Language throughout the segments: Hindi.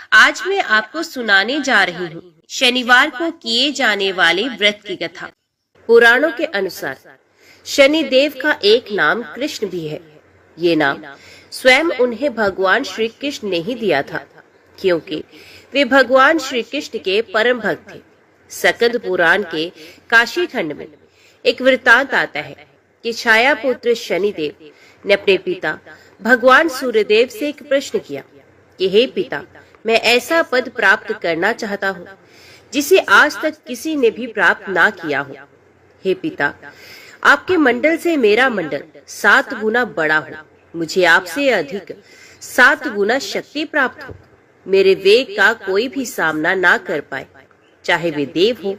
आज मैं आपको सुनाने जा रही हूँ शनिवार को किए जाने वाले व्रत की कथा। पुराणों के अनुसार शनिदेव का एक नाम कृष्ण भी है। ये नाम स्वयं उन्हें भगवान श्री कृष्ण ने ही दिया था, क्योंकि वे भगवान श्री कृष्ण के परम भक्त थे। सकंद पुराण के काशी खंड में एक वृतांत आता है कि छाया पुत्र शनिदेव ने अपने पिता भगवान सूर्यदेव से एक प्रश्न किया कि हे पिता, मैं ऐसा पद प्राप्त करना चाहता हूँ जिसे आज तक किसी ने भी प्राप्त ना किया हो। हे पिता, आपके मंडल से मेरा मंडल 7 गुना बड़ा हो, मुझे आपसे अधिक 7 गुना शक्ति प्राप्त हो, मेरे वेग का कोई भी सामना ना कर पाए, चाहे वे देव हो,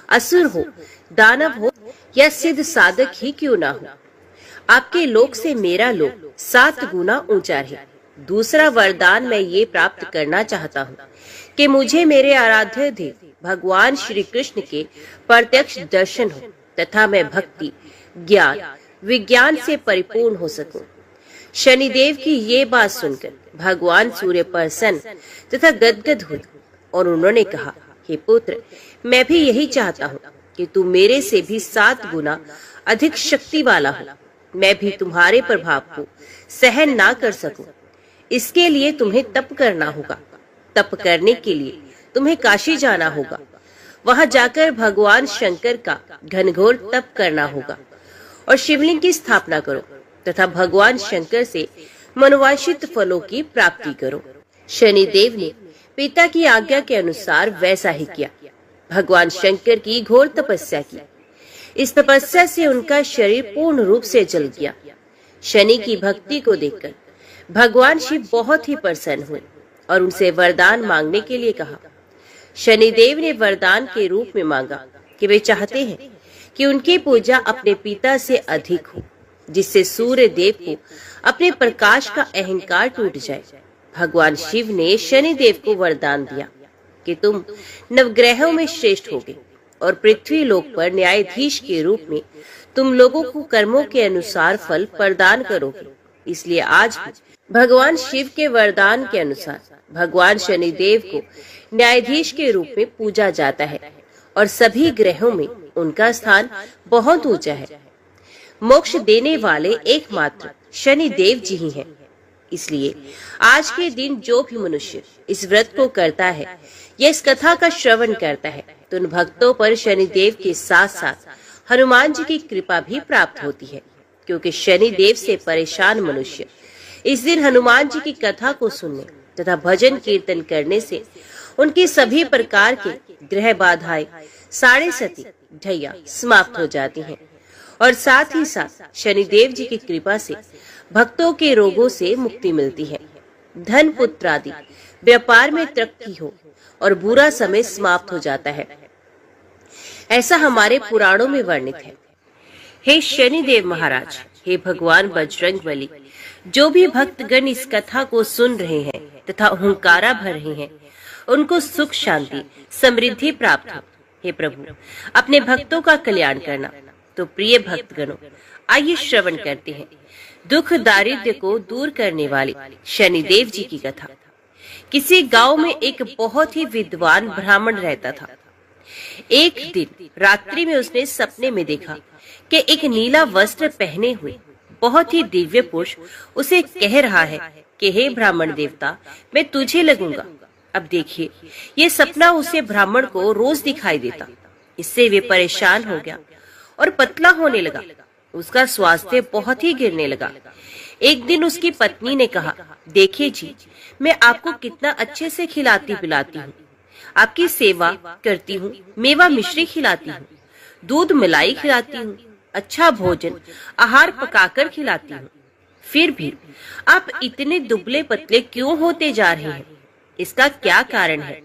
असुर हो, दानव हो या सिद्ध साधक ही क्यों ना हो। आपके लोक से मेरा लोक 7 गुना ऊंचा रहे। दूसरा वरदान मैं ये प्राप्त करना चाहता हूँ कि मुझे मेरे आराध्य देव भगवान श्री कृष्ण के प्रत्यक्ष दर्शन हो तथा मैं भक्ति, ज्ञान, विज्ञान से परिपूर्ण हो सकूं। शनिदेव की ये बात सुनकर भगवान सूर्य प्रसन्न तथा गदगद हुए और उन्होंने कहा, हे पुत्र, मैं भी यही चाहता हूँ कि तू मेरे से भी 7 गुना अधिक शक्ति वाला हो। मैं भी तुम्हारे प्रभाव को सहन ना कर सकूं। इसके लिए तुम्हें तप करना होगा। तप करने के लिए तुम्हें काशी जाना होगा। वहां जाकर भगवान शंकर का घनघोर तप करना होगा और शिवलिंग की स्थापना करो तथा भगवान शंकर से मनोवांछित फलों की प्राप्ति करो। शनिदेव ने पिता की आज्ञा के अनुसार वैसा ही किया। भगवान शंकर की घोर तपस्या की। इस तपस्या से उनका शरीर पूर्ण रूप से जल गया। शनि की भक्ति को देखकर भगवान शिव बहुत ही प्रसन्न हुए और उनसे वरदान मांगने के लिए कहा। शनिदेव ने वरदान के रूप में मांगा कि वे चाहते हैं कि उनकी पूजा अपने पिता से अधिक हो, जिससे सूर्य देव को अपने प्रकाश का अहंकार टूट जाए। भगवान शिव ने शनिदेव को वरदान दिया कि तुम नवग्रहों में श्रेष्ठ होगे और पृथ्वी लोक पर न्यायाधीश के रूप में तुम लोगों को कर्मों के अनुसार फल प्रदान करोगे। इसलिए आज भी भगवान शिव के वरदान के अनुसार भगवान शनिदेव को न्यायाधीश के रूप में पूजा जाता है और सभी ग्रहों में उनका स्थान बहुत ऊंचा है। मोक्ष देने वाले एकमात्र शनिदेव जी ही हैं। इसलिए आज के दिन जो भी मनुष्य इस व्रत को करता है या इस कथा का श्रवण करता है तो उन भक्तों पर शनिदेव के साथ साथ हनुमान जी की कृपा भी प्राप्त होती है, क्योंकि शनिदेव से परेशान मनुष्य इस दिन हनुमान जी की कथा को सुनने तथा भजन कीर्तन करने से उनकी सभी प्रकार के ग्रह बाधाएं, साढ़े सती ढैया समाप्त हो जाती हैं और साथ ही साथ शनिदेव जी की कृपा से भक्तों के रोगों से मुक्ति मिलती है। धन, पुत्र आदि व्यापार में तरक्की हो और बुरा समय समाप्त हो जाता है, ऐसा हमारे पुराणों में वर्णित है। हे शनिदेव महाराज, हे भगवान बजरंगबली, जो भी भक्तगण इस कथा को सुन रहे हैं तथा हुंकारा भर रहे हैं, उनको सुख, शांति, समृद्धि प्राप्त हो। हे प्रभु, अपने भक्तों का कल्याण करना। तो प्रिय भक्तगणों, आइए श्रवण करते हैं दुख दारिद्र्य को दूर करने वाले शनिदेव जी की कथा। किसी गांव में एक बहुत ही विद्वान ब्राह्मण रहता था। एक दिन रात्रि में उसने सपने में देखा कि एक नीला वस्त्र पहने हुए बहुत ही दिव्य पुरुष उसे कह रहा है कि हे ब्राह्मण देवता, मैं तुझे लगूंगा। अब देखिए, ये सपना उसे ब्राह्मण को रोज दिखाई देता। इससे वे परेशान हो गया और पतला होने लगा। उसका स्वास्थ्य बहुत ही गिरने लगा। एक दिन उसकी पत्नी ने कहा, देखिए जी, मैं आपको कितना अच्छे से खिलाती पिलाती हूँ, आपकी सेवा करती हूँ, मेवा मिश्री खिलाती हूँ, दूध मलाई खिलाती हूँ, अच्छा भोजन आहार पकाकर खिलाती हूँ, फिर भी आप इतने दुबले पतले क्यों होते जा रहे हैं? इसका क्या कारण है?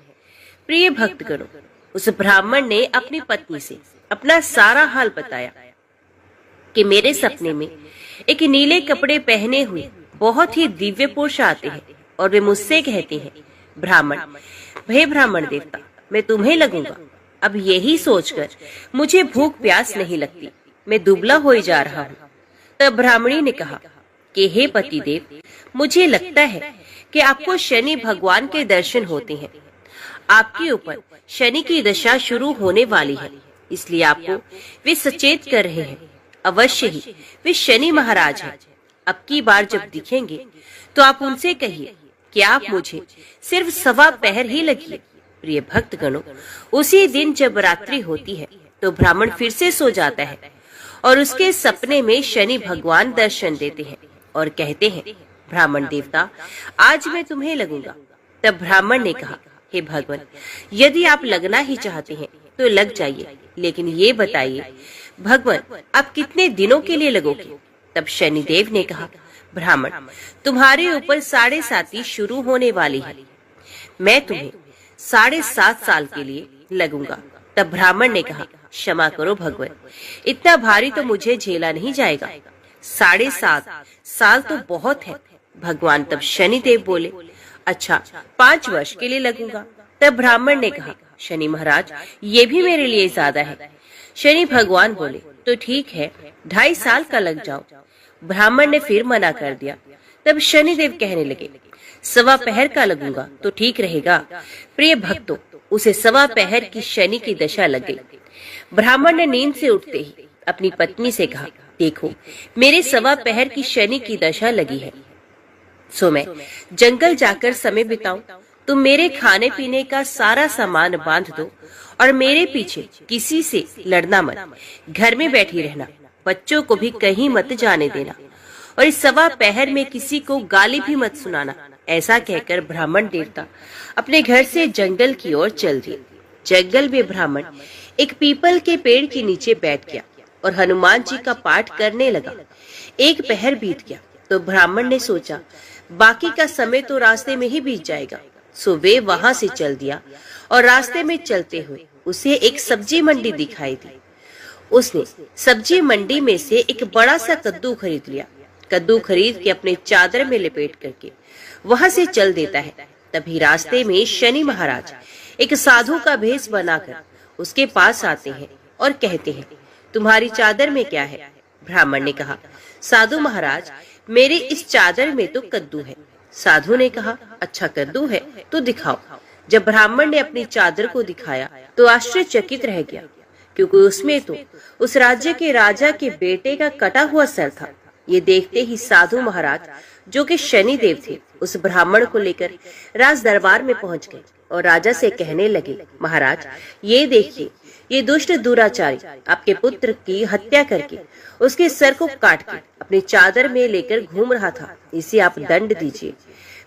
प्रिय भक्तगणों, उस ब्राह्मण ने अपनी पत्नी से अपना सारा हाल बताया कि मेरे सपने में एक नीले कपड़े पहने हुए बहुत ही दिव्य पुरुष आते हैं और वे मुझसे कहते हैं, ब्राह्मण, हे ब्राह्मण देवता, मैं तुम्हें लगूंगा। अब यही सोचकर मुझे भूख प्यास नहीं लगती, मैं दुबला हो जा रहा हूँ। तब ब्राह्मणी ने कहा कि हे पतिदेव, मुझे लगता है कि आपको शनि भगवान के दर्शन होते हैं। आपके ऊपर शनि की दशा शुरू होने वाली है, इसलिए आपको वे सचेत कर रहे हैं। अवश्य ही वे शनि महाराज हैं। अब की बार जब दिखेंगे तो आप उनसे कहिए कि आप मुझे सिर्फ 1.25 पहर ही लगिए। प्रिय भक्तगणों, उसी दिन जब रात्रि होती है तो ब्राह्मण फिर से सो जाता है और उसके सपने में शनि भगवान दर्शन देते हैं और कहते हैं, ब्राह्मण देवता, आज मैं तुम्हें लगूंगा। तब ब्राह्मण ने कहा, हे भगवान, यदि आप लगना ही चाहते हैं तो लग जाइए, लेकिन ये बताइए भगवान, आप कितने दिनों के लिए लगोगे? तब शनिदेव ने कहा, ब्राह्मण, तुम्हारे ऊपर 7.5 शुरू होने वाली है। मैं तुम्हें 7.5 साल के लिए लगूंगा। तब ब्राह्मण ने कहा, क्षमा करो भगवान, इतना भारी तो मुझे झेला नहीं जाएगा। 7.5 साल तो बहुत है। भगवान तब शनिदेव बोले, अच्छा 5 वर्ष के लिए लगूंगा। तब ब्राह्मण ने कहा, शनि महाराज, ये भी मेरे लिए ज्यादा है। शनि भगवान बोले, तो ठीक है, 2.5 साल का लग जाओ। ब्राह्मण ने फिर मना कर दिया। तब शनिदेव कहने लगे, 1.25 पहर का लगूंगा तो ठीक रहेगा। प्रिय भक्तों, उसे 1.25 पहर की शनि की दशा लग गई। ब्राह्मण ने नींद से उठते ही अपनी पत्नी से कहा, देखो, मेरे 1.25 पहर की शनि की दशा लगी है, सो मैं जंगल जाकर समय बिताऊं। तुम मेरे खाने पीने का सारा सामान बांध दो और मेरे पीछे किसी से लड़ना मत। घर में बैठी रहना, बच्चों को भी कहीं मत जाने देना और इस 1.25 पहर में किसी को गाली भी मत सुनाना। ऐसा कहकर ब्राह्मण देवता अपने घर से जंगल की ओर चल दिए। जंगल में ब्राह्मण एक पीपल के पेड़ के नीचे बैठ गया और हनुमान जी का पाठ करने लगा। 1 पहर बीत गया तो ब्राह्मण ने सोचा, बाकी का समय तो रास्ते में ही बीत जाएगा। सो वे वहां से चल दिया और रास्ते में चलते हुए उसे एक सब्जी मंडी दिखाई दी। उसने सब्जी मंडी में से एक बड़ा सा कद्दू खरीद लिया। कद्दू खरीद के अपने चादर में लपेट करके वहां से चल देता है। तभी रास्ते में शनि महाराज एक साधु का भेष बनाकर उसके पास आते हैं और कहते हैं, तुम्हारी चादर में क्या है? ब्राह्मण ने कहा, साधु महाराज, मेरी इस चादर में तो कद्दू है। साधु ने कहा, अच्छा कद्दू है तो दिखाओ। जब ब्राह्मण ने अपनी चादर को दिखाया तो आश्चर्यचकित रह गया, क्योंकि उसमें तो उस राज्य के राजा के बेटे का कटा हुआ सर था। ये देखते ही साधु महाराज, जो कि शनिदेव थे, उस ब्राह्मण को लेकर राज दरबार में पहुंच गए और राजा से कहने लगे, महाराज, ये देखिए, ये दुष्ट दुराचारी आपके पुत्र की हत्या करके उसके सर को काट के अपनी चादर में लेकर घूम रहा था, इसे आप दंड दीजिए।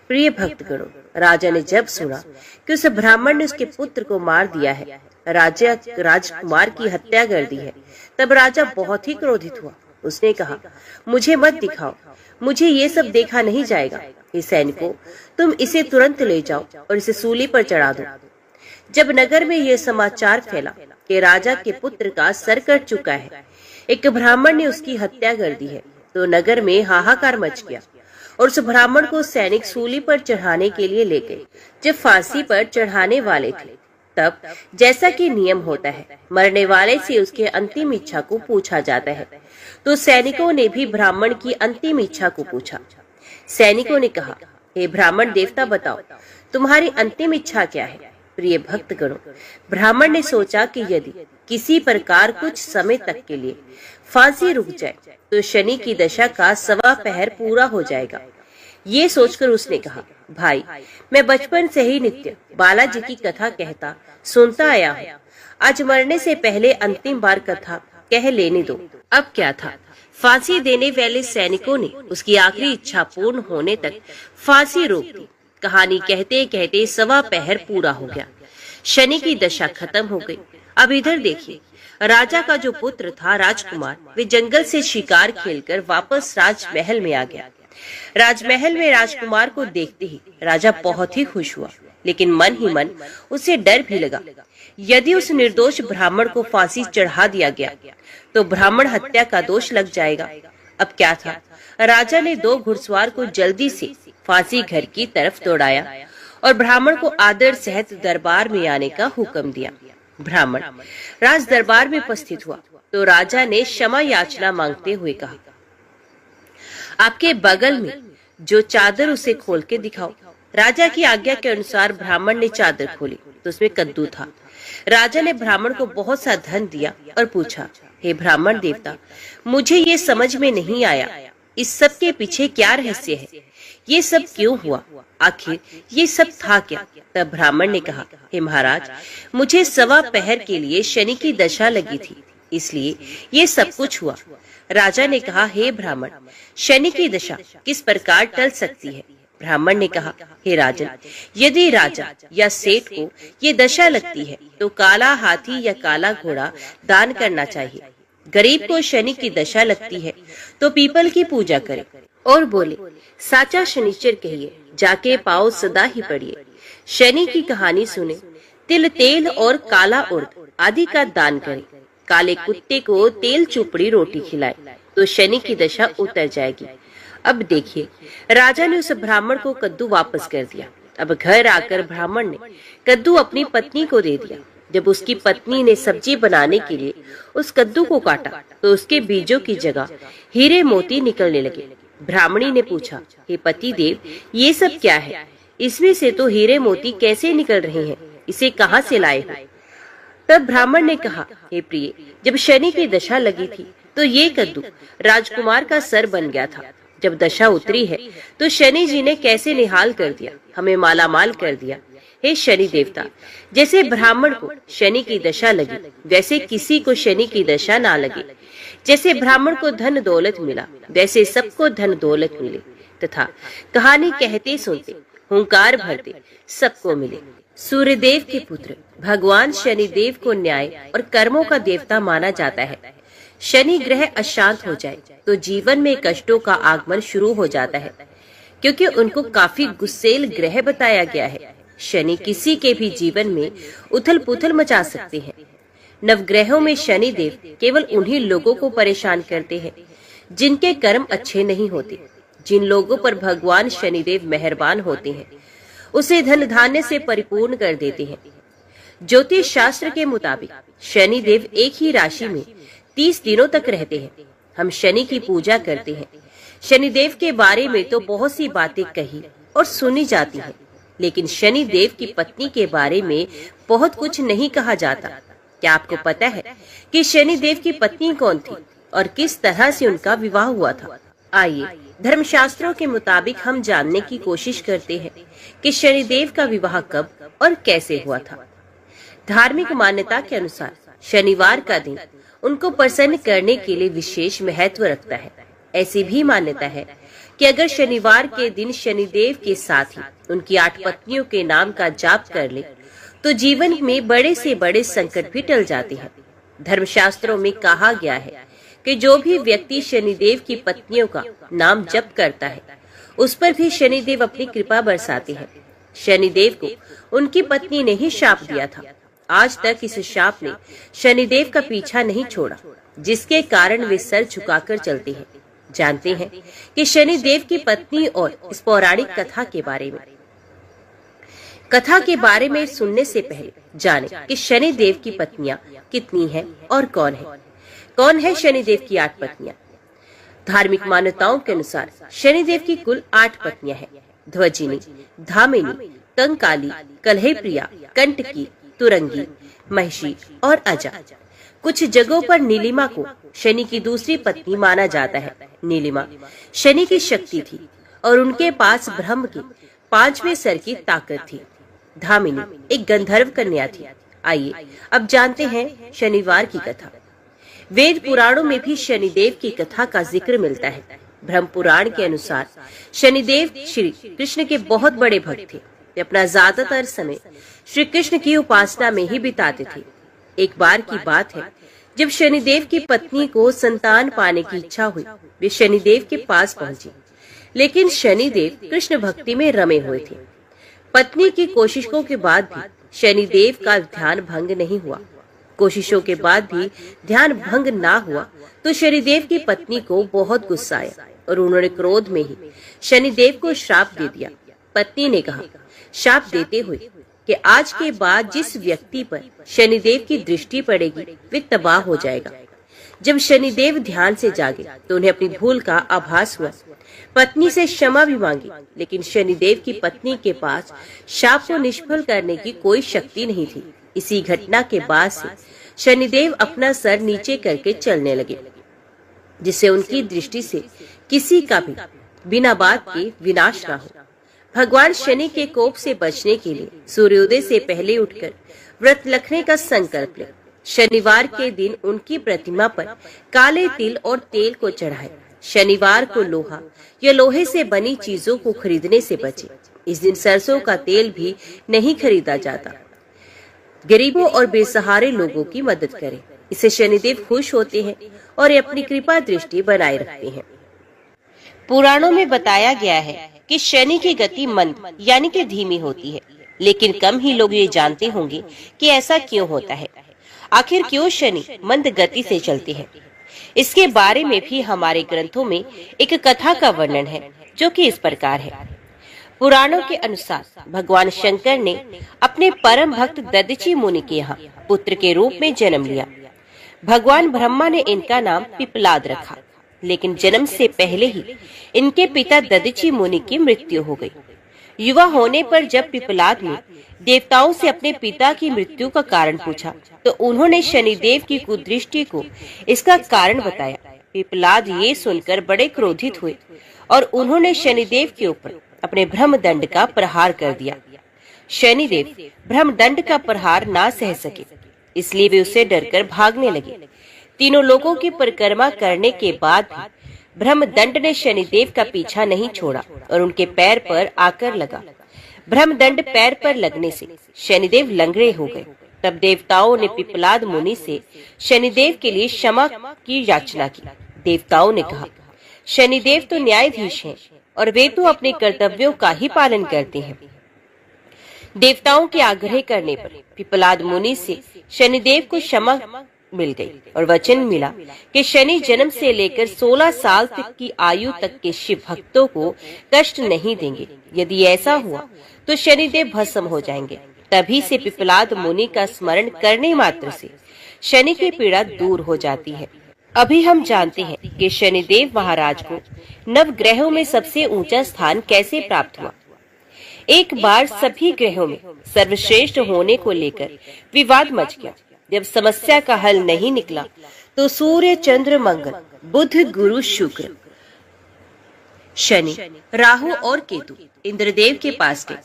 प्रिय भक्तगणों, राजा ने जब सुना कि उस ब्राह्मण ने उसके पुत्र को मार दिया है, राजकुमार की हत्या कर दी है, तब राजा बहुत ही क्रोधित हुआ। उसने कहा, मुझे मत दिखाओ, मुझे ये सब देखा नहीं जाएगा। हे सैनिकों, तुम इसे तुरंत ले जाओ और इसे सूली पर चढ़ा दो। जब नगर में यह समाचार फैला कि राजा के पुत्र का सर कट चुका है, एक ब्राह्मण ने उसकी हत्या कर दी है, तो नगर में हाहाकार मच गया और उस ब्राह्मण को सैनिक सूली पर चढ़ाने के लिए ले गए। जब फांसी पर चढ़ाने वाले थे, तब जैसा कि नियम होता है, मरने वाले से उसके अंतिम इच्छा को पूछा जाता है, तो सैनिकों ने भी ब्राह्मण की अंतिम इच्छा को पूछा। सैनिकों ने कहा, हे ब्राह्मण देवता, बताओ तुम्हारी अंतिम इच्छा क्या है? प्रिय भक्तगणों, ब्राह्मण ने सोचा कि यदि किसी प्रकार कुछ समय तक के लिए फांसी रुक जाए तो शनि की दशा का 1.25 पहर पूरा हो जाएगा। ये सोचकर उसने कहा, भाई, मैं बचपन से ही नित्य बालाजी की कथा कहता सुनता आया हूँ। आज मरने से पहले अंतिम बार कथा कह लेने दो। अब क्या था, फांसी देने वाले सैनिकों ने उसकी आखिरी इच्छा पूर्ण होने तक फांसी रोक दी। कहानी कहते कहते 1.25 पहर पूरा हो गया। शनि की दशा खत्म हो गई। अब इधर देखिए, राजा का जो पुत्र था राजकुमार, वे जंगल से शिकार खेलकर वापस राजमहल में आ गया। राजमहल में राजकुमार को देखते ही राजा बहुत ही खुश हुआ, लेकिन मन ही मन उसे डर भी लगा। यदि उस निर्दोष ब्राह्मण को फांसी चढ़ा दिया गया तो ब्राह्मण हत्या का दोष लग जाएगा। अब क्या था, राजा ने 2 घुड़सवार को जल्दी से फांसी घर की तरफ दौड़ाया और ब्राह्मण को आदर सहित दरबार में आने का हुक्म दिया। ब्राह्मण राज दरबार में उपस्थित हुआ तो राजा ने क्षमा याचना मांगते हुए कहा, आपके बगल में जो चादर, उसे खोल के दिखाओ। राजा की आज्ञा के अनुसार ब्राह्मण ने चादर खोली तो उसमें कद्दू था। राजा ने ब्राह्मण को बहुत सा धन दिया और पूछा, हे ब्राह्मण देवता, मुझे ये समझ में नहीं आया, इस सब के पीछे क्या रहस्य है? ये सब क्यों हुआ? आखिर ये सब था क्या? तब ब्राह्मण ने कहा, हे महाराज, मुझे 1.25 पहर के लिए शनि की दशा लगी थी, इसलिए ये सब कुछ हुआ। राजा ने कहा, हे ब्राह्मण, शनि की दशा किस प्रकार टल सकती है? ब्राह्मण ने कहा, हे राजन, यदि राजा या सेठ को ये दशा लगती है तो काला हाथी या काला घोड़ा दान करना चाहिए। गरीब को शनि की दशा लगती है तो पीपल की पूजा करे और बोले, साचा शनिचर कहिए, जाके पाओ सदा ही पढ़िए। शनि की कहानी सुने, तिल तेल और काला उर्द आदि का दान करे। काले कुत्ते को तेल चुपड़ी रोटी खिलाए तो शनि की दशा उतर जाएगी। अब देखिए, राजा ने उस ब्राह्मण को कद्दू वापस कर दिया। अब घर आकर ब्राह्मण ने कद्दू अपनी पत्नी को दे दिया। जब उसकी पत्नी ने सब्जी बनाने के लिए उस कद्दू को काटा तो उसके बीजों की जगह हीरे मोती निकलने लगे। ब्राह्मणी ने पूछा, हे पति देव, ये सब क्या है? इसमें से तो हीरे मोती कैसे निकल रहे हैं? इसे कहाँ से लाए हो? तब ब्राह्मण ने कहा, हे प्रिय, जब शनि की दशा लगी थी तो ये कद्दू राजकुमार का सर बन गया था। जब दशा उतरी है तो शनि जी ने कैसे निहाल कर दिया, हमें मालामाल कर दिया। हे शनि देवता, जैसे ब्राह्मण को शनि की दशा लगी वैसे किसी को शनि की दशा ना लगे। जैसे ब्राह्मण को धन दौलत मिला वैसे सबको धन दौलत मिले, तथा कहानी कहते सुनते हुंकार भरते सबको मिले। सूर्यदेव के पुत्र भगवान शनिदेव को न्याय और कर्मों का देवता माना जाता है। शनि ग्रह अशांत हो जाए तो जीवन में कष्टों का आगमन शुरू हो जाता है, क्योंकि उनको काफी गुस्सेल ग्रह बताया गया है। शनि किसी के भी जीवन में उथल पुथल मचा सकते हैं। नवग्रहों में शनि देव केवल उन्हीं लोगों को परेशान करते हैं जिनके कर्म अच्छे नहीं होते। जिन लोगों पर भगवान शनिदेव मेहरबान होते हैं उसे धन धान्य से परिपूर्ण कर देते हैं। ज्योतिष शास्त्र के मुताबिक शनिदेव एक ही राशि में 30 दिनों तक रहते हैं। हम शनि की पूजा करते हैं। शनिदेव के बारे में तो बहुत सी बातें कही और सुनी जाती हैं, लेकिन शनिदेव की पत्नी के बारे में बहुत कुछ नहीं कहा जाता। क्या आपको पता है कि शनिदेव की पत्नी कौन थी और किस तरह से उनका विवाह हुआ था? आइए धर्मशास्त्रों के मुताबिक हम जानने की कोशिश करते हैं कि शनिदेव का विवाह कब और कैसे हुआ था। धार्मिक मान्यता के अनुसार शनिवार का दिन उनको प्रसन्न करने के लिए विशेष महत्व रखता है। ऐसी भी मान्यता है कि अगर शनिवार के दिन शनिदेव के साथ ही उनकी 8 पत्नियों के नाम का जाप कर ले तो जीवन में बड़े से बड़े संकट भी टल जाते हैं। धर्मशास्त्रों में कहा गया है कि जो भी व्यक्ति शनिदेव की पत्नियों का नाम जप करता है उस पर भी शनिदेव अपनी कृपा बरसाते हैं। शनिदेव को उनकी पत्नी ने ही शाप दिया था। आज तक इस शाप ने शनिदेव का पीछा नहीं छोड़ा, जिसके कारण वे सर झुकाकर चलते हैं। जानते हैं कि शनिदेव की पत्नी और इस पौराणिक कथा के बारे में सुनने से पहले जाने कि शनिदेव की पत्नियां कितनी हैं और कौन है शनिदेव की 8 पत्नियां। धार्मिक मान्यताओं के अनुसार शनिदेव की कुल 8 पत्नियां हैं। ध्वजिनी, धामिनी, कंकाली, कलहप्रिया, कंटकी, तुरंगी, महिषी और अजा। कुछ जगहों पर नीलिमा को शनि की दूसरी पत्नी माना जाता है। नीलिमा शनि की शक्ति थी और उनके पास ब्रह्म की 5वें सर की ताकत थी। धामिनी एक गंधर्व कन्या थी। आइए अब जानते हैं शनिवार की कथा। वेद पुराणों में भी शनिदेव की कथा का जिक्र मिलता है। ब्रह्म पुराण के अनुसार शनिदेव श्री कृष्ण के बहुत बड़े भक्त थे। वे अपना ज्यादातर समय श्री कृष्ण की उपासना में ही बिताते थे। एक बार की बात है, जब शनिदेव की पत्नी को संतान पाने की इच्छा हुई, वे शनिदेव के पास पहुंची, लेकिन शनिदेव कृष्ण भक्ति में रमे हुए थे। पत्नी की कोशिशों के बाद भी शनिदेव का ध्यान भंग नहीं हुआ। कोशिशों के बाद भी ध्यान भंग ना हुआ तो शनिदेव की पत्नी को बहुत गुस्सा आया और उन्होंने क्रोध में ही शनिदेव को श्राप दे दिया। पत्नी ने कहा श्राप देते हुए कि आज के बाद जिस व्यक्ति पर शनिदेव की दृष्टि पड़ेगी वे तबाह हो जाएगा। जब शनिदेव ध्यान से जागे तो उन्हें अपनी भूल का आभास हुआ। पत्नी से क्षमा भी मांगी, लेकिन शनिदेव की पत्नी के पास शाप को निष्फल करने की कोई शक्ति नहीं थी। इसी घटना के बाद से शनिदेव अपना सर नीचे करके चलने लगे, जिससे उनकी दृष्टि से किसी का भी बिना बात के विनाश न हो। भगवान शनि के कोप से बचने के लिए सूर्योदय से पहले उठकर व्रत रखने का संकल्प लें। शनिवार के दिन उनकी प्रतिमा पर काले तिल और तेल को चढ़ाएं। शनिवार को लोहा या लोहे से बनी चीजों को खरीदने से बचें। इस दिन सरसों का तेल भी नहीं खरीदा जाता। गरीबों और बेसहारे लोगों की मदद करें। इससे शनिदेव खुश होते हैं और अपनी कृपा दृष्टि बनाए रखते हैं। पुराणों में बताया गया है कि शनि की गति मंद यानी कि धीमी होती है, लेकिन कम ही लोग ये जानते होंगे कि ऐसा क्यों होता है। आखिर क्यों शनि मंद गति से चलते हैं? इसके बारे में भी हमारे ग्रंथों में एक कथा का वर्णन है, जो कि इस प्रकार है। पुराणों के अनुसार भगवान शंकर ने अपने परम भक्त दधीचि मुनि के यहाँ पुत्र के रूप में जन्म लिया। भगवान ब्रह्मा ने इनका नाम पिपलाद रखा, लेकिन जन्म से पहले ही इनके पिता दधीचि मुनि की मृत्यु हो गई। युवा होने पर जब पिपलाद ने देवताओं से अपने पिता की मृत्यु का कारण पूछा, तो उन्होंने शनिदेव की कुदृष्टि को इसका कारण बताया। पिपलाद ये सुनकर बड़े क्रोधित हुए और उन्होंने शनिदेव के ऊपर अपने ब्रह्मदंड का प्रहार कर दिया। शनिदेव ब्रह्मदंड का प्रहार ना सह सके, इसलिए वे उससे डरकर भागने लगे। तीनों लोगों की परिक्रमा करने के बाद भी ब्रह्मदंड ने शनिदेव का पीछा नहीं छोड़ा और उनके पैर पर आकर लगा। ब्रह्मदंड पैर पर लगने से शनिदेव लंगड़े हो गए। तब देवताओं ने पिपलाद मुनि से शनिदेव के लिए क्षमा की याचना की। देवताओं ने कहा, शनिदेव तो न्यायाधीश हैं और वे तो अपने कर्तव्यों का ही पालन करते हैं। देवताओं के आग्रह करने पर पिपलाद मुनि से शनिदेव को क्षमा मिल गई और वचन मिला कि शनि जन्म से लेकर 16 साल तक की आयु तक के शिव भक्तों को कष्ट नहीं देंगे। यदि ऐसा हुआ तो शनिदेव भस्म हो जाएंगे। तभी से पिपलाद मुनि का स्मरण करने मात्र से शनि की पीड़ा दूर हो जाती है। अभी हम जानते हैं कि शनिदेव महाराज को नवग्रहों में सबसे ऊंचा स्थान कैसे प्राप्त हुआ। एक बार सभी ग्रहों में सर्वश्रेष्ठ होने को लेकर विवाद मच गया। जब समस्या का हल नहीं निकला तो सूर्य, चंद्र, मंगल, बुध, गुरु, शुक्र, शनि, राहु और केतु इंद्रदेव के पास गए।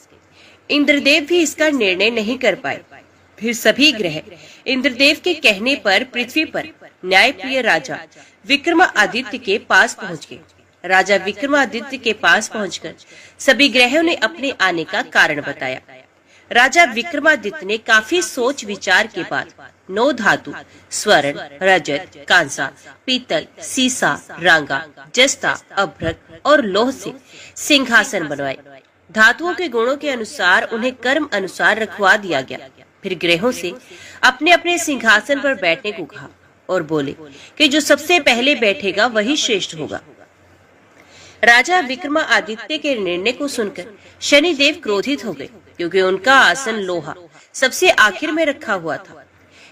इंद्रदेव भी इसका निर्णय नहीं कर पाए। फिर सभी ग्रह इंद्रदेव के कहने पर पृथ्वी पर न्यायप्रिय राजा विक्रमादित्य के पास पहुंच गए। राजा विक्रमादित्य के पास पहुंचकर सभी ग्रहों ने अपने आने का कारण बताया। राजा विक्रमादित्य ने काफी सोच विचार के बाद 9 धातु स्वर्ण, रजत, कांसा, पीतल, सीसा, रांगा, जस्ता, अभ्रक और लोह से सिंहासन बनवाए। धातुओं के गुणों के अनुसार उन्हें कर्म अनुसार रखवा दिया गया। फिर ग्रहों से अपने अपने सिंहासन पर बैठने को कहा और बोले कि जो सबसे पहले बैठेगा वही श्रेष्ठ होगा। राजा विक्रमादित्य के निर्णय को सुनकर शनिदेव क्रोधित हो गए, क्योंकि उनका आसन लोहा सबसे आखिर में रखा हुआ था।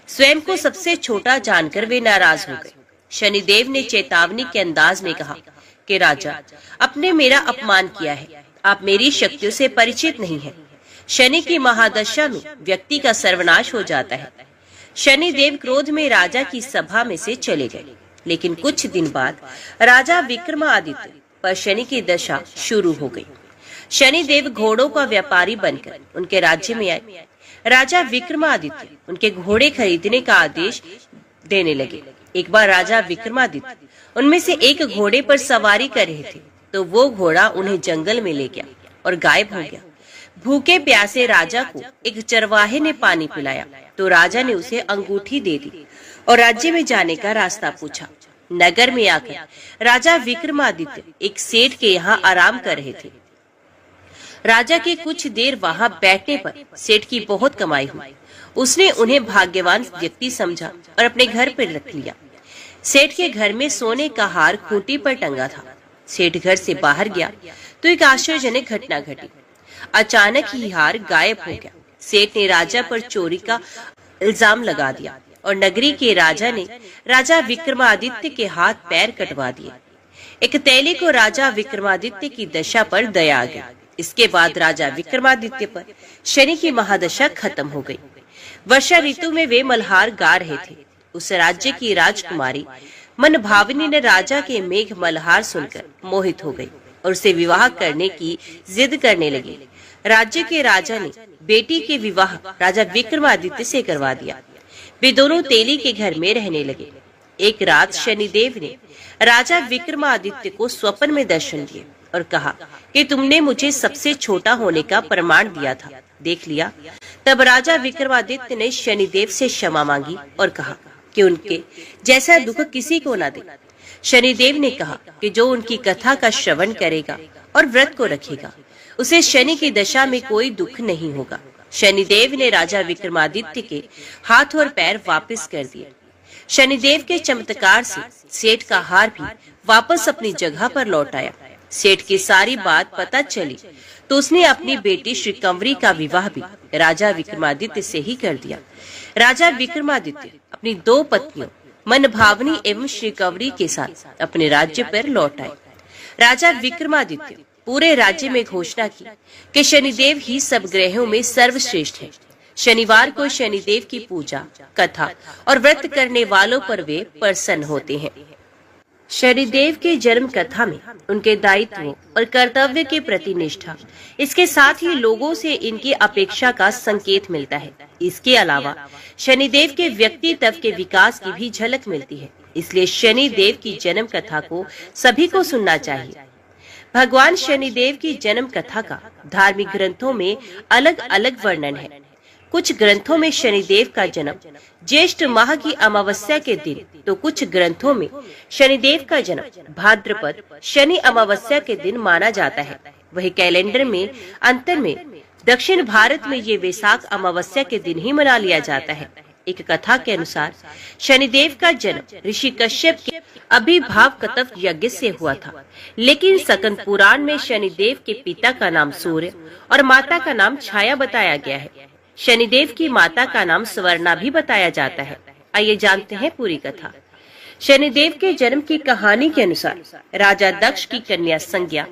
स्वयं को सबसे छोटा जानकर वे नाराज हो गए। शनिदेव ने चेतावनी के अंदाज में कहा कि राजा, आपने मेरा अपमान किया है। आप मेरी शक्तियों से परिचित नहीं हैं। शनि की महादशा में व्यक्ति का सर्वनाश हो जाता है। शनिदेव क्रोध में राजा की सभा में से चले गए। लेकिन कुछ दिन बाद राजा विक्रमादित्य पर शनि की दशा शुरू हो गई। शनिदेव घोड़ों का व्यापारी बनकर उनके राज्य में आए। राजा विक्रमादित्य उनके घोड़े खरीदने का आदेश देने लगे। एक बार राजा विक्रमादित्य उनमें से एक घोड़े पर सवारी कर रहे थे, तो वो घोड़ा उन्हें जंगल में ले गया और गायब हो गया। भूखे प्यासे राजा को एक चरवाहे ने पानी पिलाया, तो राजा ने उसे अंगूठी दे दी और राज्य में जाने का रास्ता पूछा। नगर में आकर राजा विक्रमादित्य एक सेठ के यहाँ आराम कर रहे थे। राजा के कुछ देर वहाँ बैठने पर सेठ की बहुत कमाई हुई। उसने उन्हें भाग्यवान व्यक्ति समझा और अपने घर पर रख लिया। सेठ के घर में सोने का हार खूंटी पर टंगा था। सेठ घर से बाहर गया तो एक आश्चर्यजनक घटना घटी। अचानक ही हार गायब हो गया। सेठ ने राजा पर चोरी का इल्जाम लगा दिया और नगरी के राजा ने राजा विक्रमादित्य के हाथ पैर कटवा दिए। एक तेली को राजा विक्रमादित्य की दशा पर दया आ गई। इसके बाद राजा विक्रमादित्य पर शनि की महादशा खत्म हो गई। वर्षा ऋतु में वे मल्हार गा रहे थे। उस राज्य की राजकुमारी मनभावनी ने राजा के मेघ मल्हार सुनकर मोहित हो गई और उसे विवाह करने की जिद करने लगी। राज्य के राजा ने बेटी के विवाह राजा विक्रमादित्य से करवा दिया। वे दोनों तेली के घर में रहने लगे। एक रात शनिदेव ने राजा विक्रमादित्य को स्वप्न में दर्शन दिए और कहा कि तुमने मुझे सबसे छोटा होने का प्रमाण दिया था, देख लिया। तब राजा विक्रमादित्य ने शनिदेव से क्षमा मांगी और कहा कि उनके जैसा दुख किसी को न दे। शनिदेव ने कहा कि जो उनकी कथा का श्रवण करेगा और व्रत को रखेगा, उसे शनि की दशा में कोई दुख नहीं होगा। शनिदेव ने राजा विक्रमादित्य के हाथ और पैर वापस कर दिए। शनिदेव के चमत्कार से सेठ का हार भी वापस अपनी जगह पर लौट आया। सेठ की सारी बात पता चली तो उसने अपनी बेटी श्रीकंवरी का विवाह भी राजा विक्रमादित्य से ही कर दिया। राजा विक्रमादित्य अपनी 2 पत्नियों मनभावनी एवं श्रीकंवरी के साथ अपने राज्य पर लौट आए। राजा विक्रमादित्य पूरे राज्य में घोषणा की कि शनिदेव ही सब ग्रहों में सर्वश्रेष्ठ है। शनिवार को शनिदेव की पूजा, कथा और व्रत करने वालों पर वे प्रसन्न होते हैं। शनिदेव के जन्म कथा में उनके दायित्वों और कर्तव्य के प्रति निष्ठा, इसके साथ ही लोगों से इनकी अपेक्षा का संकेत मिलता है। इसके अलावा शनिदेव के व्यक्तित्व के विकास की भी झलक मिलती है। इसलिए शनिदेव की जन्म कथा को सभी को सुनना चाहिए। भगवान शनिदेव की जन्म कथा का धार्मिक ग्रंथों में अलग अलग वर्णन है। कुछ ग्रंथों में शनिदेव का जन्म ज्येष्ठ माह की अमावस्या के दिन, तो कुछ ग्रंथों में शनिदेव का जन्म भाद्रपद शनि अमावस्या के दिन माना जाता है। वही कैलेंडर में अंतर में दक्षिण भारत में ये वैशाख अमावस्या के दिन ही मना लिया जाता है। एक कथा के अनुसार शनिदेव का जन्म ऋषि कश्यप के अभिभावकत्व यज्ञ से हुआ था, लेकिन सकन पुराण में शनिदेव के पिता का नाम सूर्य और माता का नाम छाया बताया गया है। शनिदेव की माता का नाम स्वर्णा भी बताया जाता है। आइए जानते हैं पूरी कथा। शनिदेव के जन्म की कहानी के अनुसार राजा दक्ष की कन्या संज्ञा,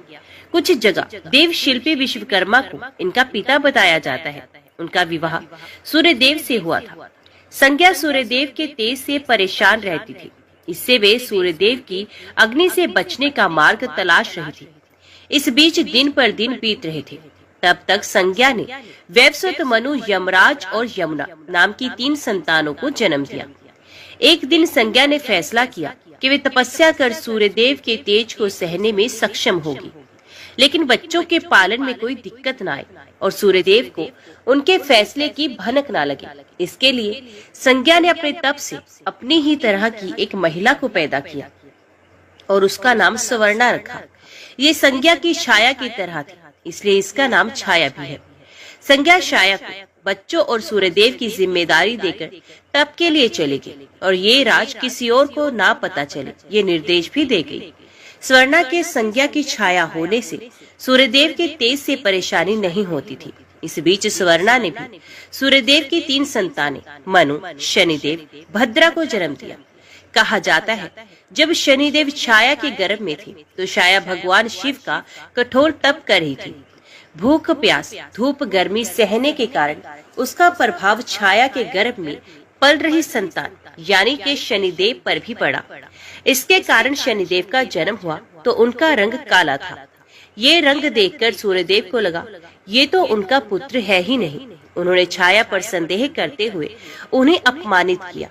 कुछ जगह देव शिल्पी विश्वकर्मा को इनका पिता बताया जाता है। उनका विवाह सूर्यदेव से हुआ था। संज्ञा सूर्यदेव के तेज से परेशान रहती थी। इससे वे सूर्यदेव की अग्नि से बचने का मार्ग तलाश रही थी। इस बीच दिन पर दिन बीत रहे थे। तब तक संज्ञा ने वैवस्वत, मनु, यमराज और यमुना नाम की 3 संतानों को जन्म दिया। एक दिन संज्ञा ने फैसला किया कि वे तपस्या कर सूर्यदेव के तेज को सहने में सक्षम होगी, लेकिन बच्चों के पालन में कोई दिक्कत न आए और सूर्यदेव को उनके फैसले की भनक न लगे। इसके लिए संज्ञा ने अपने तप से अपनी ही तरह की एक महिला को पैदा किया और उसका नाम स्वर्णा रखा। ये संज्ञा की छाया की तरह थी, इसलिए इसका नाम छाया भी है। संज्ञा छाया को बच्चों और सूर्यदेव की जिम्मेदारी देकर तप के लिए चले गई और ये राज किसी और को ना पता चले, ये निर्देश भी दे गई। स्वर्णा के संज्ञा की छाया होने से सूर्यदेव के तेज से परेशानी नहीं होती थी। इस बीच स्वर्णा ने भी सूर्यदेव की 3 संतानें मनु, शनिदेव, भद्रा को जन्म दिया। कहा जाता है जब शनिदेव छाया के गर्भ में थे तो छाया भगवान शिव का कठोर तप कर रही थी। भूख, प्यास, धूप, गर्मी सहने के कारण उसका प्रभाव छाया के गर्भ में पल रही संतान यानी कि शनिदेव पर भी पड़ा। इसके कारण शनिदेव का जन्म हुआ तो उनका रंग काला था। ये रंग देखकर सूर्यदेव को लगा ये तो उनका पुत्र है ही नहीं। उन्होंने छाया पर संदेह करते हुए उन्हें अपमानित किया।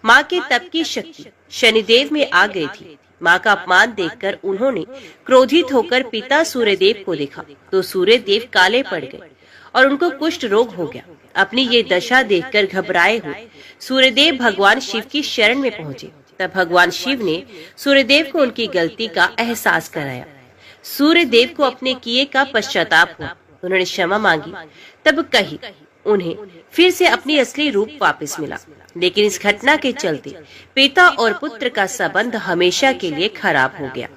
माँ के तप की शक्ति शनिदेव में आ गई थी। माँ का अपमान देखकर उन्होंने क्रोधित होकर पिता सूर्यदेव को देखा तो सूर्यदेव काले पड़ गए और उनको कुष्ठ रोग हो गया। अपनी ये दशा देखकर घबराए हुए सूर्यदेव भगवान शिव की शरण में पहुँचे। तब भगवान शिव ने सूर्यदेव को उनकी गलती का एहसास कराया। सूर्यदेव को अपने किए का पश्चाताप हुआ। उन्होंने क्षमा मांगी। तब कहीं उन्हें फिर से अपनी असली रूप वापस मिला, लेकिन इस घटना के चलते पिता और पुत्र का संबंध हमेशा के लिए खराब हो गया।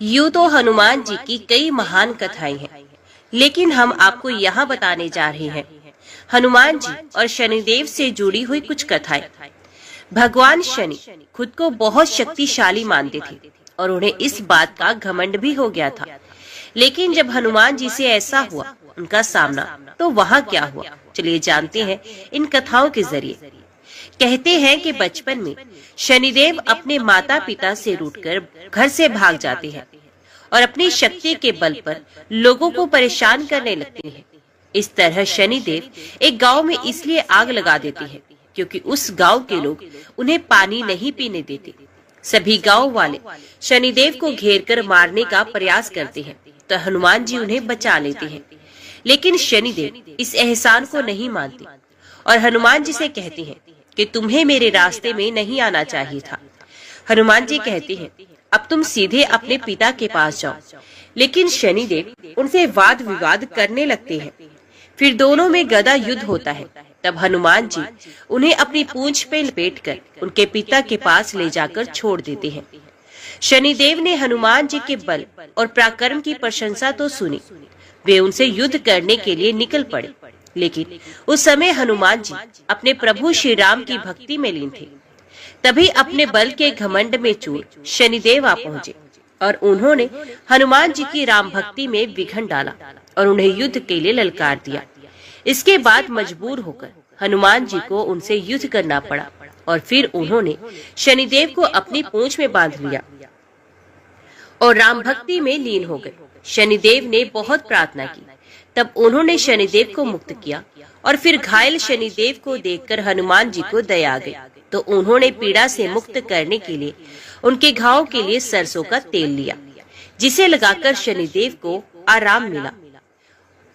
यूं तो हनुमान जी की कई महान कथाएं हैं, लेकिन हम आपको यहाँ बताने जा रहे हैं हनुमान जी और शनिदेव से जुड़ी हुई कुछ कथाएं। भगवान शनि खुद को बहुत शक्तिशाली मानते थे और उन्हें इस बात का घमंड भी हो गया था। लेकिन जब हनुमान जी से ऐसा हुआ उनका सामना, तो वहाँ क्या हुआ, चलिए जानते हैं इन कथाओं के जरिए। कहते हैं कि बचपन में शनिदेव अपने माता पिता से रूठकर घर से भाग जाते हैं और अपनी शक्ति के बल पर लोगों को परेशान करने लगते हैं। इस तरह शनिदेव एक गांव में इसलिए आग लगा देते हैं क्योंकि उस गांव के लोग उन्हें पानी नहीं पीने देते। सभी गांव वाले शनिदेव को घेर कर मारने का प्रयास करते हैं, तो हनुमान जी उन्हें बचा लेते हैं। लेकिन शनिदेव इस एहसान को नहीं मानते और हनुमान जी से कहते हैं कि तुम्हें मेरे रास्ते में नहीं आना चाहिए था। हनुमान जी कहते हैं अब तुम सीधे अपने पिता के पास जाओ। लेकिन शनिदेव उनसे वाद विवाद करने लगते हैं। फिर दोनों में गदा युद्ध होता है। तब हनुमान जी उन्हें अपनी पूंछ पे लपेटकर उनके पिता के पास ले जाकर छोड़ देते हैं। शनिदेव ने हनुमान जी के बल और पराक्रम की प्रशंसा तो सुनी, वे उनसे युद्ध करने के लिए निकल पड़े। लेकिन उस समय हनुमान जी अपने प्रभु श्री राम की भक्ति में लीन थे। तभी अपने बल के घमंड में चूर शनिदेव आ पहुँचे और उन्होंने हनुमान जी की राम भक्ति में विघन डाला और उन्हें युद्ध के लिए ललकार दिया। इसके बाद मजबूर होकर हनुमान जी को उनसे युद्ध करना पड़ा और फिर उन्होंने शनिदेव को अपनी पूंछ में बांध लिया और राम भक्ति में लीन हो गए। शनिदेव ने बहुत प्रार्थना की, तब उन्होंने शनिदेव को मुक्त किया और फिर घायल शनिदेव को देखकर हनुमान जी को दया आ गई, तो उन्होंने पीड़ा से मुक्त करने के लिए उनके घाव के लिए सरसों का तेल लिया, जिसे लगाकर शनिदेव को आराम मिला।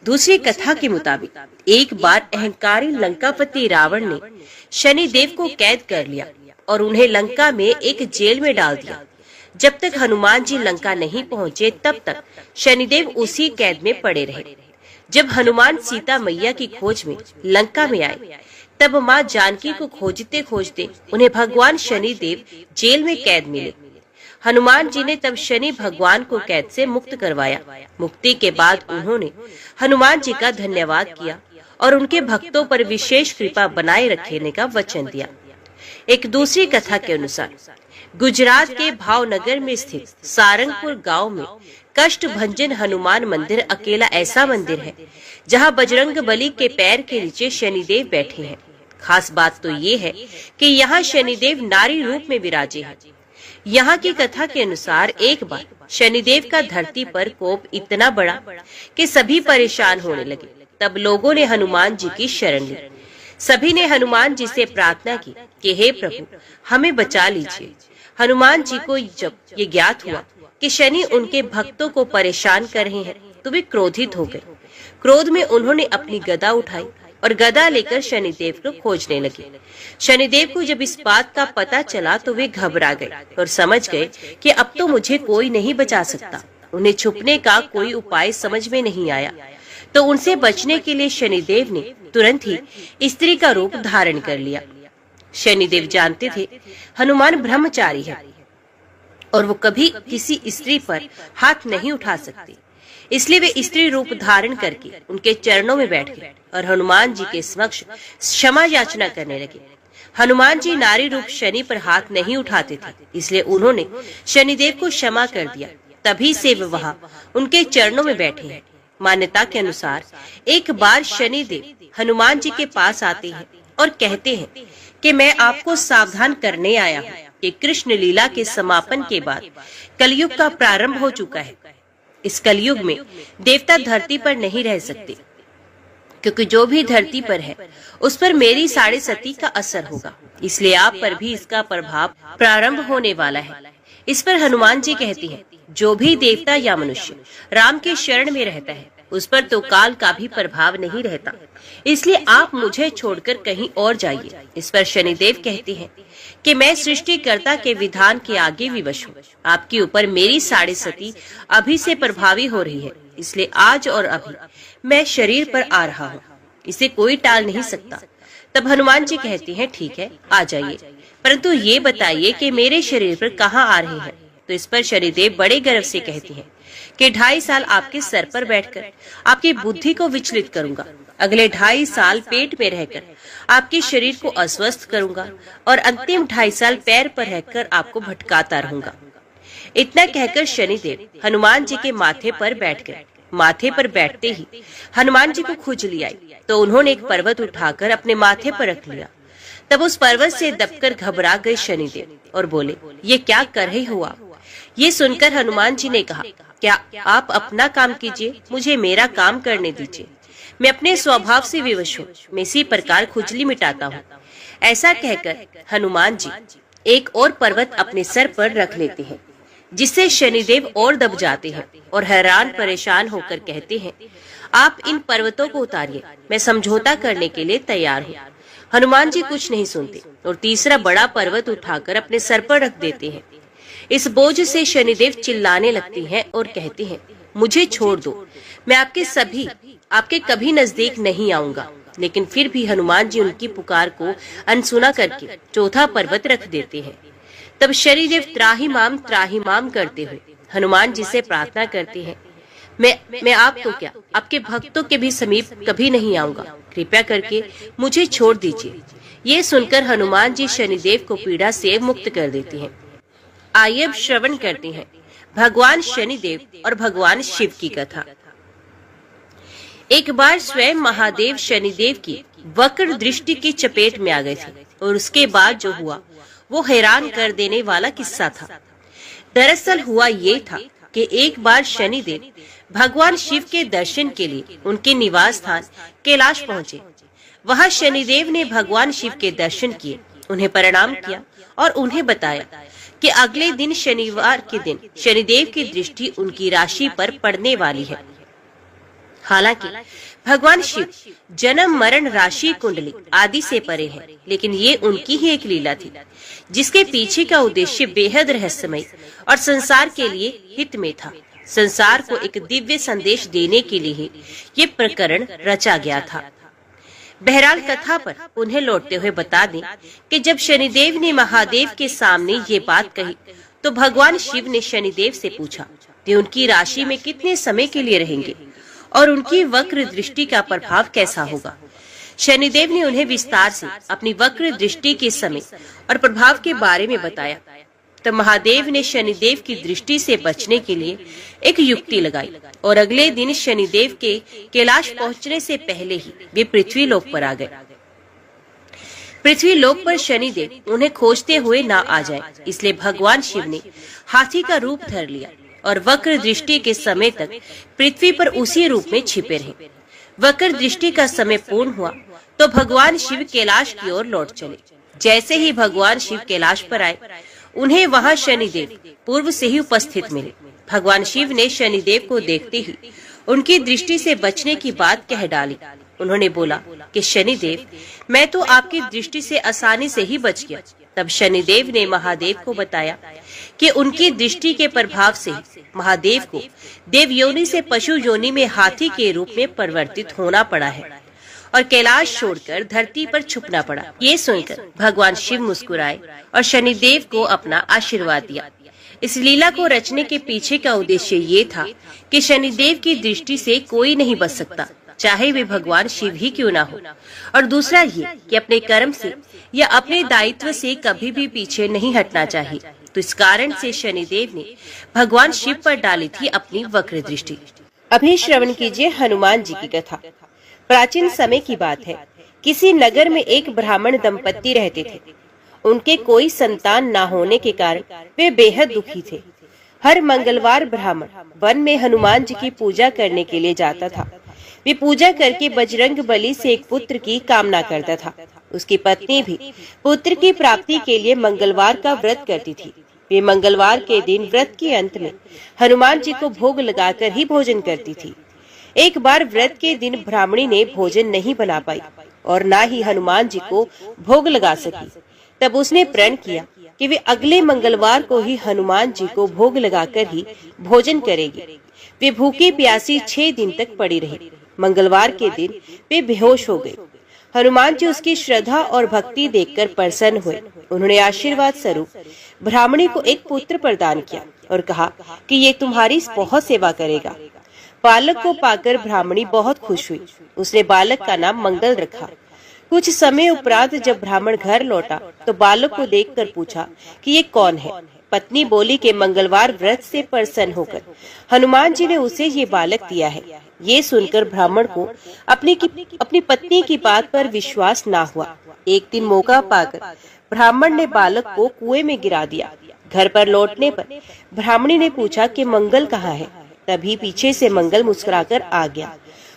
दूसरी कथा के मुताबिक एक बार अहंकारी लंकापति रावण ने शनिदेव को कैद कर लिया और उन्हें लंका में एक जेल में डाल दिया। जब तक हनुमान जी लंका नहीं पहुँचे तब तक शनिदेव उसी कैद में पड़े रहे। जब हनुमान सीता मैया की खोज में लंका में आए, तब माँ जानकी को खोजते खोजते उन्हें भगवान शनिदेव जेल में कैद मिले। हनुमान जी ने तब शनि भगवान को कैद से मुक्त करवाया। मुक्ति के बाद उन्होंने हनुमान जी का धन्यवाद किया और उनके भक्तों पर विशेष कृपा बनाए रखने का वचन दिया। एक दूसरी कथा के अनुसार गुजरात के भावनगर में स्थित सारंगपुर गांव में कष्ट भंजन हनुमान मंदिर अकेला ऐसा मंदिर है जहां बजरंग बली के पैर के नीचे शनिदेव बैठे हैं। खास बात तो ये है कि यहाँ शनिदेव नारी रूप में विराजे हैं। यहाँ की कथा के अनुसार एक बार शनिदेव का धरती पर कोप इतना बड़ा कि सभी परेशान होने लगे। तब लोगों ने हनुमान जी की शरण ली। सभी ने हनुमान जी से प्रार्थना की कि हे प्रभु, हमें बचा लीजिए। हनुमान जी को जब ये ज्ञात हुआ कि शनि उनके भक्तों को परेशान कर रहे हैं, तो वे क्रोधित हो गए। क्रोध में उन्होंने अपनी गदा उठाई और गदा लेकर शनिदेव को खोजने लगे। शनिदेव को जब इस बात का पता चला तो वे घबरा गए और समझ गए कि अब तो मुझे कोई नहीं बचा सकता। उन्हें छुपने का कोई उपाय समझ में नहीं आया, तो उनसे बचने के लिए शनिदेव ने तुरंत ही स्त्री का रूप धारण कर लिया। शनिदेव जानते थे हनुमान ब्रह्मचारी है और वो कभी किसी स्त्री पर हाथ नहीं उठा सकते, इसलिए वे स्त्री रूप धारण करके उनके चरणों में बैठ गए और हनुमान जी के समक्ष क्षमा याचना करने लगे। हनुमान जी नारी रूप शनि पर हाथ नहीं उठाते थे, इसलिए उन्होंने शनिदेव को क्षमा कर दिया। तभी से वे वहाँ उनके चरणों में बैठे हैं। मान्यता के अनुसार एक बार शनिदेव हनुमान जी के पास आते हैं और कहते हैं कि मैं आपको सावधान करने आया हूँ कि कृष्ण लीला के समापन के बाद कलयुग का प्रारंभ हो चुका है। इस कलयुग में देवता धरती पर नहीं रह सकते, क्योंकि जो भी धरती पर है उस पर मेरी साढ़े सती का असर होगा, इसलिए आप पर भी इसका प्रभाव प्रारंभ होने वाला है। इस पर हनुमान जी कहती हैं, जो भी देवता या मनुष्य राम के शरण में रहता है उस पर तो काल का भी प्रभाव नहीं रहता, इसलिए आप मुझे छोड़कर कहीं और जाइए। इस पर शनिदेव कहते हैं कि मैं सृष्टिकर्ता के विधान के आगे विवश हूँ। आपके ऊपर मेरी साढ़े सती अभी से प्रभावी हो रही है, इसलिए आज और अभी मैं शरीर पर आ रहा हूँ, इसे कोई टाल नहीं सकता। तब हनुमान जी कहते हैं ठीक है, आ जाइए, परंतु ये बताइए कि मेरे शरीर पर कहाँ आ रहे हैं। तो इस पर शनिदेव बड़े गर्व से कहते हैं कि 2.5 साल आपके सर पर बैठकर आपकी बुद्धि को विचलित करूंगा, अगले 2.5 साल पेट में रहकर आपके शरीर को अस्वस्थ करूंगा और अंतिम 2.5 साल पैर पर रहकर आपको भटकाता रहूंगा। इतना कहकर शनिदेव हनुमान जी के माथे पर बैठ गए। माथे पर बैठते ही हनुमान जी को खुजली आई तो उन्होंने एक पर्वत उठाकर अपने माथे पर रख लिया। तब उस पर्वत से दबकर घबरा गए शनिदेव और बोले, ये क्या कर रहे हो आप? ये सुनकर हनुमान जी ने कहा, क्या आप अपना काम कीजिए, मुझे मेरा काम करने दीजिए। मैं अपने स्वभाव से विवश हूँ, मैं इसी प्रकार खुजली मिटाता हूँ। ऐसा कहकर हनुमान जी एक और पर्वत अपने सर पर रख लेते हैं, जिससे शनिदेव और दब जाते हैं और हैरान परेशान होकर कहते हैं, आप इन पर्वतों को उतारिए, मैं समझौता करने के लिए तैयार हूँ। हनुमान जी कुछ नहीं सुनते और तीसरा बड़ा पर्वत उठाकर अपने सर पर रख देते हैं। इस बोझ से शनिदेव चिल्लाने लगते हैं और कहते हैं, मुझे छोड़ दो, मैं आपके कभी नजदीक नहीं आऊंगा। लेकिन फिर भी हनुमान जी उनकी पुकार को अनसुना करके चौथा पर्वत रख देते हैं। तब शनिदेव त्राहिमाम करते हुए हनुमान जी से प्रार्थना करते हैं, मैं आपको क्या, आपके भक्तों के भी समीप कभी नहीं आऊंगा, कृपया करके मुझे छोड़ दीजिए। ये सुनकर हनुमान जी शनिदेव को पीड़ा से मुक्त कर देते हैं। आइए अब श्रवण करते हैं भगवान शनिदेव और भगवान शिव की कथा। एक बार स्वयं महादेव शनिदेव की वक्र दृष्टि की चपेट में आ गए थे और उसके बाद जो हुआ वो हैरान कर देने वाला किस्सा था। दरअसल हुआ ये था कि एक बार शनिदेव भगवान शिव के दर्शन के लिए उनके निवास स्थान कैलाश पहुँचे। वहाँ शनिदेव ने भगवान शिव के दर्शन किए, उन्हें प्रणाम किया और उन्हें बताया कि अगले दिन शनिवार के दिन शनिदेव की दृष्टि उनकी राशि पर पड़ने वाली है। हालांकि भगवान शिव जन्म मरण राशि कुंडली आदि से परे हैं, लेकिन ये उनकी ही एक लीला थी जिसके पीछे का उद्देश्य बेहद रहस्यमय और संसार के लिए हित में था। संसार को एक दिव्य संदेश देने के लिए ही ये प्रकरण रचा गया था। बहरहाल कथा पर उन्हें लौटते हुए बता दें कि जब शनिदेव ने महादेव के सामने ये बात कही तो भगवान शिव ने शनिदेव से पूछा कि उनकी राशि में कितने समय के लिए रहेंगे और उनकी वक्र दृष्टि का प्रभाव कैसा होगा। शनिदेव ने उन्हें विस्तार से अपनी वक्र दृष्टि के समय और प्रभाव के बारे में बताया। तब महादेव ने शनिदेव की दृष्टि से बचने के लिए एक युक्ति लगाई और अगले दिन शनिदेव के कैलाश पहुंचने से पहले ही वे पृथ्वी लोक पर आ गए। पृथ्वी लोक पर शनिदेव उन्हें खोजते हुए ना आ जाए, इसलिए भगवान शिव ने हाथी का रूप धर लिया और वक्र दृष्टि के समय तक पृथ्वी पर उसी रूप में छिपे रहे। वक्र दृष्टि का समय पूर्ण हुआ तो भगवान शिव कैलाश की ओर लौट चले। जैसे ही भगवान शिव कैलाश पर आए, उन्हें वहां शनिदेव पूर्व से ही उपस्थित मिले। भगवान शिव ने शनिदेव को देखते ही उनकी दृष्टि से बचने की बात कह डाली। उन्होंने बोला कि शनिदेव, मैं तो आपकी दृष्टि से आसानी से ही बच गया। तब शनिदेव ने महादेव को बताया कि उनकी दृष्टि के प्रभाव से महादेव को देव योनि से पशु योनि में हाथी के रूप में परिवर्तित होना पड़ा है और कैलाश छोड़कर धरती पर छुपना पड़ा। ये सुनकर भगवान शिव मुस्कुराए और शनिदेव को अपना आशीर्वाद दिया। इस लीला को रचने के पीछे का उद्देश्य ये था कि शनिदेव की दृष्टि से कोई नहीं बच सकता, चाहे वे भगवान शिव ही क्यों ना हो। और दूसरा ये कि अपने कर्म से या अपने दायित्व से कभी भी पीछे नहीं हटना चाहिए। तो इस कारण से शनिदेव ने भगवान शिव पर डाली थी अपनी वक्र दृष्टि। अभी श्रवण कीजिए हनुमान जी की कथा। प्राचीन समय की बात है। किसी नगर में एक ब्राह्मण दंपत्ति रहते थे। उनके कोई संतान ना होने के कारण वे बेहद दुखी थे। हर मंगलवार ब्राह्मण वन में हनुमान जी की पूजा करने के लिए जाता था। वे पूजा करके बजरंग बली से एक पुत्र की कामना करता था। उसकी पत्नी भी पुत्र की प्राप्ति के लिए मंगलवार का व्रत करती थी। वे मंगलवार के दिन व्रत के अंत में हनुमान जी को भोग लगाकर ही भोजन करती थी। एक बार व्रत के दिन ब्राह्मणी ने भोजन नहीं बना पाई और न ही हनुमान जी को भोग लगा सकी। तब उसने प्रण किया कि वे अगले मंगलवार को ही हनुमान जी को भोग लगाकर ही भोजन करेगी। वे भूखी प्यासी 6 दिन तक पड़ी रही। मंगलवार के दिन वे बेहोश हो गई। हनुमान जी उसकी श्रद्धा और भक्ति देखकर प्रसन्न हुए। उन्होंने आशीर्वाद स्वरूप ब्राह्मणी को एक पुत्र प्रदान किया और कहा कि ये तुम्हारी बहुत सेवा करेगा। बालक को पाकर ब्राह्मणी बहुत खुश हुई। उसने बालक का नाम मंगल रखा। कुछ समय उपरांत जब ब्राह्मण घर लौटा तो बालक को देखकर पूछा कि ये कौन है, पत्नी बोली कि मंगलवार व्रत से प्रसन्न होकर हनुमान जी ने उसे ये बालक दिया है। ये सुनकर ब्राह्मण को अपनी पत्नी की बात पर विश्वास ना हुआ। एक दिन मौका पाकर ब्राह्मण ने बालक को कुएं में गिरा दिया। घर पर लौटने पर ब्राह्मणी ने पूछा कि मंगल कहाँ है। तभी पीछे से मंगल मुस्कुराकर आ गया।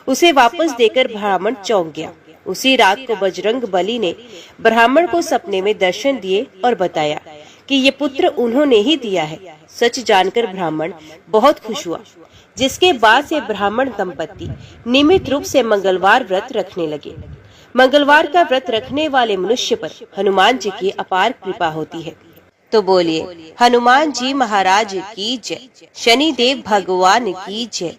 उसे वापस देकर ब्राह्मण चौंक गया। उसी रात को बजरंग बली ने ब्राह्मण को सपने में दर्शन दिए और बताया कि ये पुत्र उन्होंने ही दिया है। सच जानकर ब्राह्मण बहुत खुश हुआ, जिसके बाद से ब्राह्मण दंपति नियमित रूप से मंगलवार व्रत रखने लगे। मंगलवार का व्रत रखने वाले मनुष्य पर हनुमान जी की अपार कृपा होती है। तो बोलिए हनुमान जी महाराज की जय, शनिदेव भगवान की जय।